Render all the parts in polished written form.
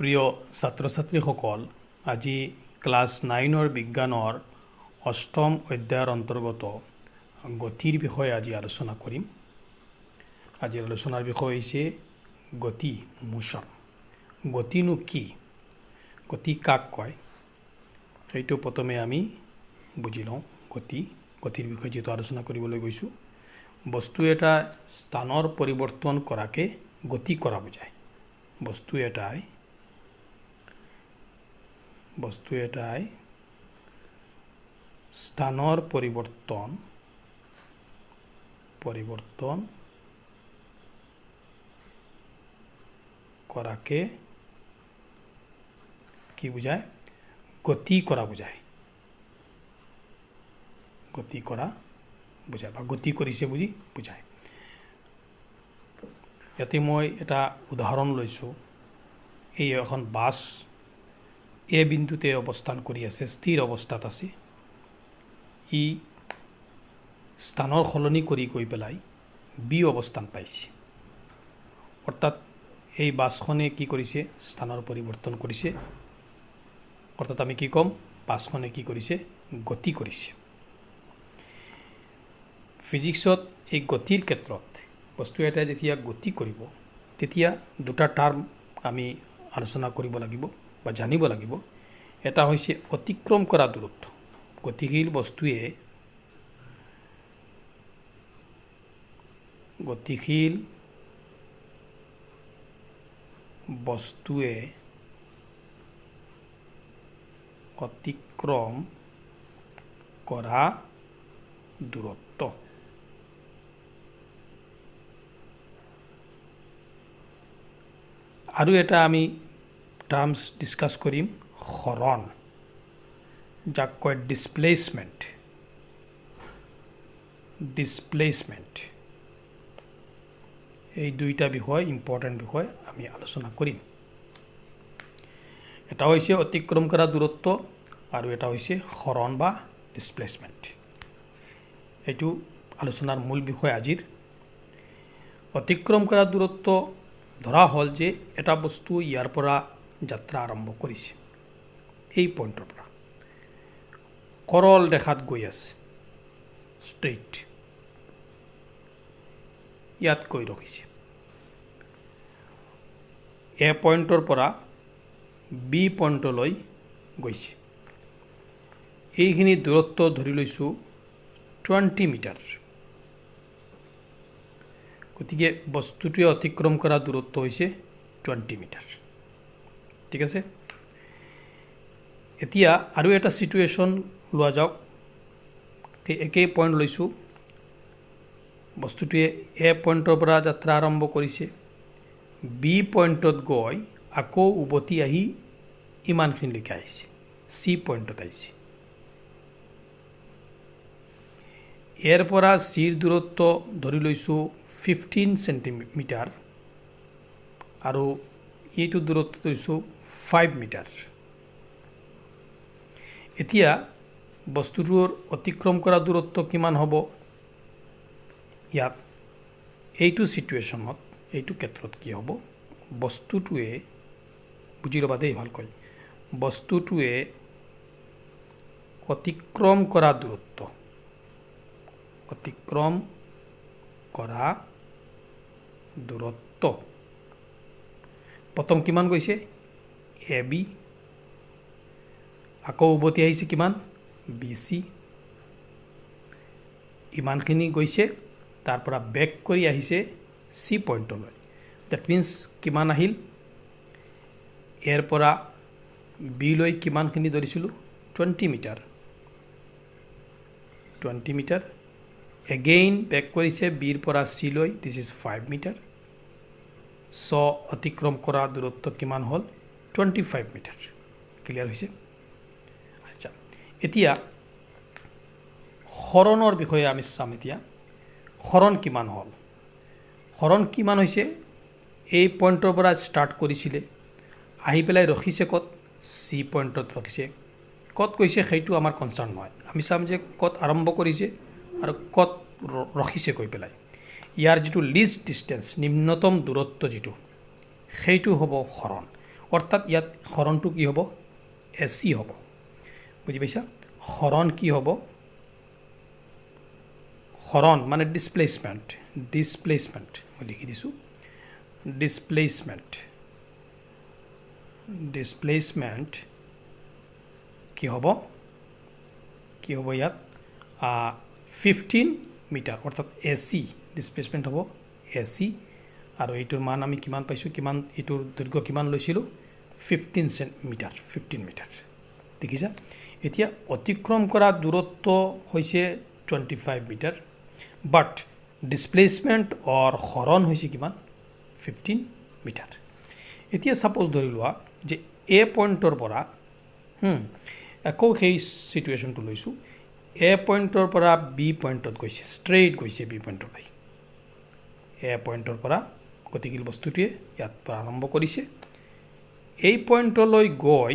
প্ৰিয় ছাত্ৰ ছাত্ৰীসকল, আজি ক্লাছ 9 বিজ্ঞানৰ অষ্টম অধ্যায়ৰ অন্তৰ্গত গতিৰ বিষয়ে আজি আলোচনা কৰিম। আজিৰ আলোচনাৰ বিষয় হৈছে গতি, মোশ্যন। গতিনো কি? গতি কাক কয়? সেইটো প্ৰথমে আমি বুজি লওঁ। গতিৰ বিষয়ে যিটো আলোচনা কৰিবলৈ গৈছোঁ, বস্তু এটা স্থানৰ পৰিৱৰ্তন কৰাকে গতি কৰা বুজায়। বস্তু এটাই স্থানৰ পৰিৱৰ্তন কৰাকে কি বুজায়? গতি কৰা বুজায়। বা গতি কৰিছে বুজায়। ইয়াতে মই এটা উদাহৰণ লৈছোঁ। এই এখন বাছ এ বিন্দুতে অৱস্থান কৰি আছে, স্থিৰ অৱস্থাত আছে। ই স্থানৰ সলনি কৰি গৈ পেলাই বি অৱস্থান পাইছে। অৰ্থাৎ এই বাছখনে কি কৰিছে? স্থানৰ পৰিৱৰ্তন কৰিছে। অৰ্থাৎ আমি কি ক'ম? বাছখনে কি কৰিছে? গতি কৰিছে। ফিজিক্সত এই গতিৰ ক্ষেত্ৰত বস্তু এটাই যেতিয়া গতি কৰিব, তেতিয়া দুটা টাৰ্ম আমি আলোচনা কৰিব লাগিব বা জানিব লাগিব। এটা হৈছে অতিক্ৰম কৰা দূৰত্ব। গতিশীল বস্তুৱে অতিক্ৰম কৰা দূৰত্ব। আৰু এটা আমি টাৰ্মছ ডিছকাছ কৰিম, সৰণ, যাক কয় ডিছপ্লেচমেণ্ট। এই দুইটা বিষয়, ইম্পৰ্টেণ্ট বিষয় আমি আলোচনা কৰিম। এটা হৈছে অতিক্ৰম কৰা দূৰত্ব আৰু এটা হৈছে সৰণ বা ডিছপ্লেচমেণ্ট। এইটো আলোচনাৰ মূল বিষয় আজিৰ। অতিক্ৰম কৰা দূৰত্ব ধৰা হ'ল যে এটা বস্তু ইয়াৰ পৰা যাত্ৰা আৰম্ভ কৰিছে, এই পইণ্টৰ পৰা কৰল দেখাত গৈ আছে, ষ্ট্ৰেইট, ইয়াত গৈ ৰখিছে। এ পইণ্টৰ পৰা বি পইণ্টলৈ গৈছে। এইখিনি দূৰত্ব ধৰি লৈছোঁ 20 মিটাৰ। গতিকে বস্তুটোৱে অতিক্ৰম কৰা দূৰত্ব হৈছে 20 মিটাৰ। ঠিক আছে। এতিয়া আৰু এটা চিটুৱেশ্যন লোৱা যাওক। একেই পইণ্ট লৈছোঁ। বস্তুটোৱে এ পইণ্টৰ পৰা যাত্ৰা আৰম্ভ কৰিছে, বি পইণ্টত গৈ আকৌ উভতি আহি ইমানখিনিলৈকে আহিছে, চি পইণ্টত আহিছে। ইয়াৰ পৰা চিৰ দূৰত্ব ধৰি লৈছোঁ 15 চেণ্টিমিটাৰ আৰু এইটো দূৰত্ব ধৰিছোঁ 5 মিটাৰ। এতিয়া বস্তুটোৰ অতিক্ৰম কৰা দূৰত্ব কিমান হ'ব? ইয়াত এইটো চিটুৱেশ্যনত, এইটো ক্ষেত্ৰত কি হ'ব? বস্তুটোৱে, বুজি ল'বা দেই ভালকৈ, বস্তুটোৱে অতিক্ৰম কৰা দূৰত্ব প্ৰথম কিমান গৈছে? A B. আকৌ উভতি আহিছে কিমান? B C. ইমানখিনি গৈছে, তাৰ পৰা বেক কৰি আহিছে চি পইণ্টলৈ। ডেট মিনছ কিমান আহিল? ইয়াৰ পৰা বিলৈ কিমানখিনি ধৰিছিলোঁ? 20 মিটাৰ। এগেইন বেক কৰিছে বিৰ পৰা চিলৈ, দিছ ইজ 5 মিটাৰ। অতিক্ৰম কৰা দূৰত্ব কিমান হ'ল? 25 মিটাৰ। ক্লিয়াৰ হৈছে? আচ্ছা, এতিয়া সৰণৰ বিষয়ে আমি চাম। এতিয়া সৰণ কিমান হ'ল? সৰণ কিমান হৈছে? এই পইণ্টৰ পৰা ষ্টাৰ্ট কৰিছিলে, আহি পেলাই ৰখিছে ক'ত? চি পইণ্টত ৰখিছে। ক'ত গৈছে সেইটো আমাৰ কনচাৰ্ণ নহয়। আমি চাম যে ক'ত আৰম্ভ কৰিছে আৰু ক'ত ৰখিছে গৈ পেলাই। ইয়াৰ যিটো লিষ্ট ডিষ্টেঞ্চ, নিম্নতম দূৰত্ব যিটো, সেইটো হ'ব সৰণ। অৰ্থাৎ ইয়াত হৰণটো কি হ'ব AC হ'ব বুজি পাইছা হৰণ কি হ'ব হৰণ মানে ডিসপ্লেসমেন্ট মই লিখি দিছোঁ ডিসপ্লেসমেন্ট কি হ'ব ইয়াত 15 মিটাৰ অৰ্থাৎ AC ডিসপ্লেসমেন্ট হ'ব AC আৰু এইটোৰ মান আমি কিমান পাইছোঁ কিমান এইটোৰ দৈৰ্ঘ্য কিমান লৈছিলোঁ 15 মিটাৰ দেখিছা এতিয়া অতিক্ৰম কৰা দূৰত্ব হৈছে 25 মিটাৰ বাট ডিসপ্লেসমেন্ট অৰ হৰণ হৈছে কিমান 15 মিটাৰ এতিয়া সাপোজ ধৰি লোৱা যে এ পইণ্টৰ পৰা আকৌ সেই সিচুৱেশ্যনটো লৈছোঁ এ পইণ্টৰ পৰা বি পইণ্টত গৈছে ষ্ট্ৰেইট গৈছে বি পইণ্টলৈ এ পইণ্টৰ পৰা গতিশীল বস্তুটোৱে ইয়াত পৰা আৰম্ভ কৰিছে এই পইণ্টলৈ গৈ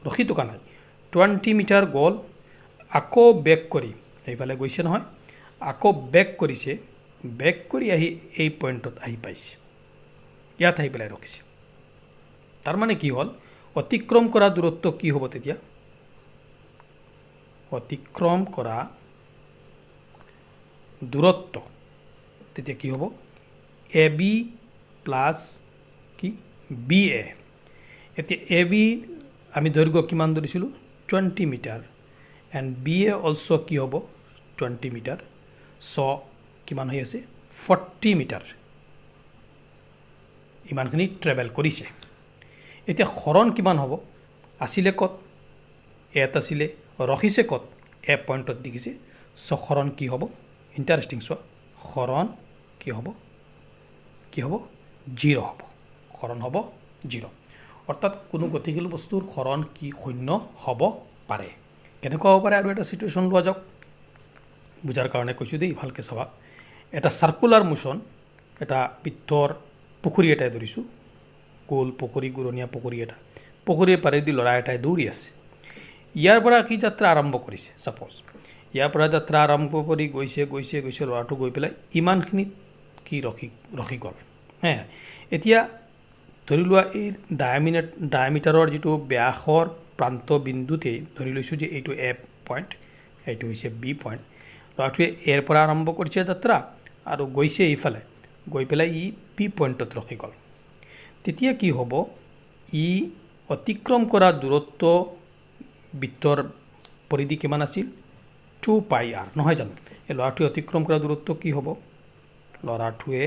ৰখি থকা নাই 20 মিটাৰ গ'ল আকৌ বেক কৰি এইফালে গৈছে নহয় আকৌ বেক কৰিছে বেক কৰি আহি এই পইণ্টত আহি পাইছে ইয়াত আহি পেলাই ৰখিছে তাৰ মানে কি হ'ল অতিক্ৰম কৰা দূৰত্ব কি হ'ব তেতিয়া অতিক্ৰম কৰা দূৰত্ব তেতিয়া কি হ'ব AB প্লাছ কি BA এতিয়া AB আমি দৈৰ্ঘ্য কিমান ধৰিছিলোঁ 20 মিটাৰ এণ্ড BA অলছ' কি হ'ব 20 মিটাৰ কিমান হৈ আছে 40 মিটাৰ ইমানখিনি ট্ৰেভেল কৰিছে এতিয়া হৰণ কিমান হ'ব আছিলে ক'ত এত আছিলে ৰখিছে ক'ত এ পইণ্টত দেখিছে হৰণ কি হ'ব ইণ্টাৰেষ্টিং হৰণ কি হ'ব 0 হ'ব হৰণ হ'ব 0 অৰ্থাৎ কোনো গতিশীল বস্তুৰ হৰণ কি শূন্য হ'ব পাৰে কেনেকুৱা হ'ব পাৰে আৰু এটা সিচুৱেশ্যন লোৱা যাওক বুজাৰ কাৰণে কৈছোঁ দেই ভালকৈ চাবা এটা সাৰ্কুলাৰ মোশ্যন এটা বৃত্তৰ পুখুৰী এটাই ধৰিছোঁ গোল পুখুৰী গুৰণীয়া পুখুৰী এটা পুখুৰীৰ পাৰেদি ল'ৰা এটাই দৌৰি আছে ইয়াৰ পৰা কি যাত্ৰা আৰম্ভ কৰিছে সাপোজ ইয়াৰ পৰা যাত্ৰা আৰম্ভ কৰি গৈছে ল'ৰাটো গৈ পেলাই ইমানখিনিত কি ৰখি গ'ল এতিয়া ধৰি লোৱা এই ডায়ামিটাৰৰ যিটো ব্যাসৰ প্ৰান্ত বিন্দুতে ধৰি লৈছোঁ যে এইটো এ পইণ্ট এইটো হৈছে বি পইণ্ট ল'ৰাটোৱে এৰ পৰা আৰম্ভ কৰিছে যাত্ৰা আৰু গৈছে এইফালে গৈ পেলাই ই পি পইণ্টত ৰখি গ'ল তেতিয়া কি হ'ব ই অতিক্ৰম কৰা দূৰত্ব বৃত্তৰ পৰিধি কিমান আছিল 2πr নহয় জানো এই ল'ৰাটোৱে অতিক্ৰম কৰা দূৰত্ব কি হ'ব ল'ৰাটোৱে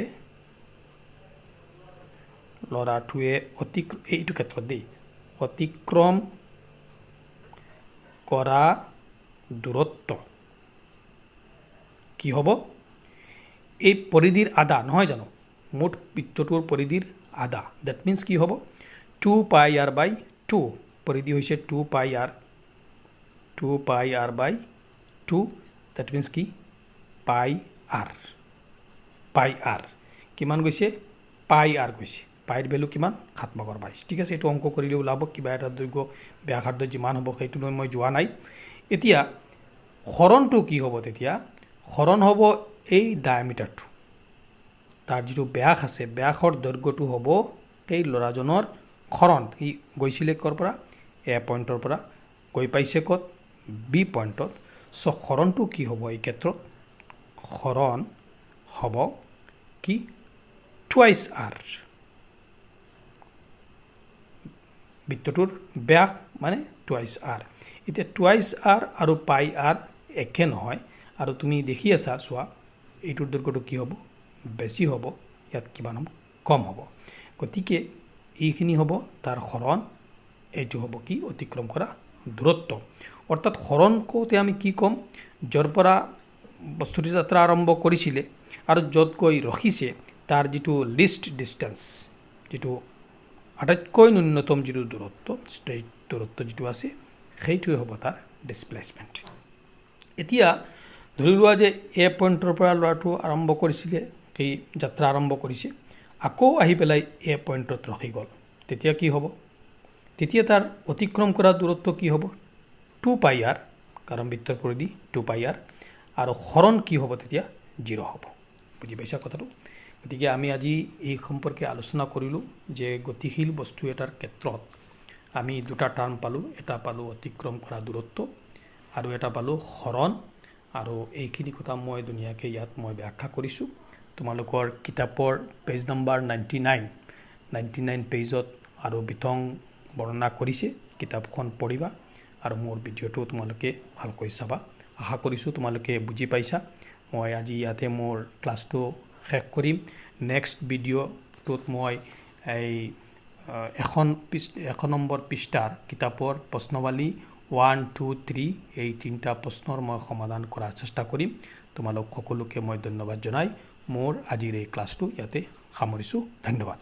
এইটো ক্ষেত্ৰত দেই অতিক্ৰম কৰা দূৰত্ব কি হ'ব এই পৰিধিৰ আধা নহয় জানো মুঠ বৃত্তটোৰ পৰিধিৰ আধা দ্যাট মিন্স কি হ'ব 2πr/2 পৰিধি হৈছে 2πr/2 দ্যাট মিন্স কি পাই কিমান গৈছে পাই গৈছে পাইৰ ভেলু কিমান 7/22 ঠিক আছে এইটো অংক কৰিলে ওলাব কিবা এটা দৈৰ্ঘ্য ব্যাসাৰ্ধ যিমান হ'ব সেইটো লৈ মই যোৱা নাই এতিয়া হৰণটো কি হ'ব তেতিয়া হৰণ হ'ব এই ডায়ামিটাৰটো তাৰ যিটো ব্যাস আছে ব্যাসৰ দৈৰ্ঘ্যটো হ'ব এই ল'ৰাজনৰ হৰণ ই গৈছিলে ক'ৰ পৰা এ পইণ্টৰ পৰা গৈ পাইছে ক'ত বি পইণ্টত হৰণটো কি হ'ব এই ক্ষেত্ৰত হৰণ হ'ব কি টুৱাইছ আৰ বৃত্তটোৰ ব্যাস মানে টুৱাইছ আৰ এতিয়া টুৱাইছ আৰ আৰু পাই আৰ একে নহয় আৰু তুমি দেখি আছা চোৱা এইটোৰ দৈৰ্ঘ্যটো কি হ'ব বেছি হ'ব ইয়াত কিমান হ'ব কম হ'ব গতিকে এইখিনি হ'ব তাৰ হৰণ এইটো হ'ব কি অতিক্ৰম কৰা দূৰত্ব অৰ্থাৎ হৰণ কওঁতে আমি কি ক'ম য'ৰ পৰা বস্তুটো যাত্ৰা আৰম্ভ কৰিছিলে আৰু য'ত গৈ ৰখিছে তাৰ যিটো লিষ্ট ডিষ্টেঞ্চ যিটো আটাইতকৈ ন্যূনতম যিটো দূৰত্ব ষ্ট্ৰেইট দূৰত্ব যিটো আছে সেইটোৱে হ'ব তাৰ ডিসপ্লেসমেন্ট এতিয়া ধৰি লোৱা যে এ পইণ্টৰ পৰা ল'ৰাটো আৰম্ভ কৰিছিলে এই যাত্ৰা আৰম্ভ কৰিছে আকৌ আহি পেলাই এ পইণ্টত ৰখি গ'ল তেতিয়া কি হ'ব তেতিয়া তাৰ অতিক্ৰম কৰা দূৰত্ব কি হ'ব 2πr কাৰণ বৃত্তৰ পৰিধি 2πr আৰু হৰণ কি হ'ব তেতিয়া 0 হ'ব বুজি পাইছা কথাটো গতিকে আমি আজি এই সম্পৰ্কে আলোচনা কৰিলোঁ যে গতিশীল বস্তু এটাৰ ক্ষেত্ৰত আমি দুটা টাৰ্ম পালোঁ। এটা পালোঁ অতিক্ৰম কৰা দূৰত্ব আৰু এটা পালোঁ হৰণ। আৰু এইখিনি কথা মই ধুনীয়াকৈ ইয়াত মই ব্যাখ্যা কৰিছোঁ। তোমালোকৰ কিতাপৰ পেজ নম্বৰ 99 পেজত আৰু বিতং বৰ্ণনা কৰিছে। কিতাপখন পঢ়িবা আৰু মোৰ ভিডিঅ'টো তোমালোকে ভালকৈ চাবা। আশা কৰিছোঁ তোমালোকে বুজি পাইছা। মই আজি ইয়াতে মোৰ ক্লাছটো শেষ কৰিম। নেক্সট ভিডিঅ'টোত মই এই 1 নম্বৰ পৃষ্ঠাৰ কিতাপৰ প্ৰশ্নৱালী 1, 2, 3 এই 3টা প্ৰশ্নৰ মই সমাধান কৰাৰ চেষ্টা কৰিম। তোমালোক সকলোকে মই ধন্যবাদ জনাই মোৰ আজিৰ এই ক্লাছটো ইয়াতে সামৰিছোঁ। ধন্যবাদ।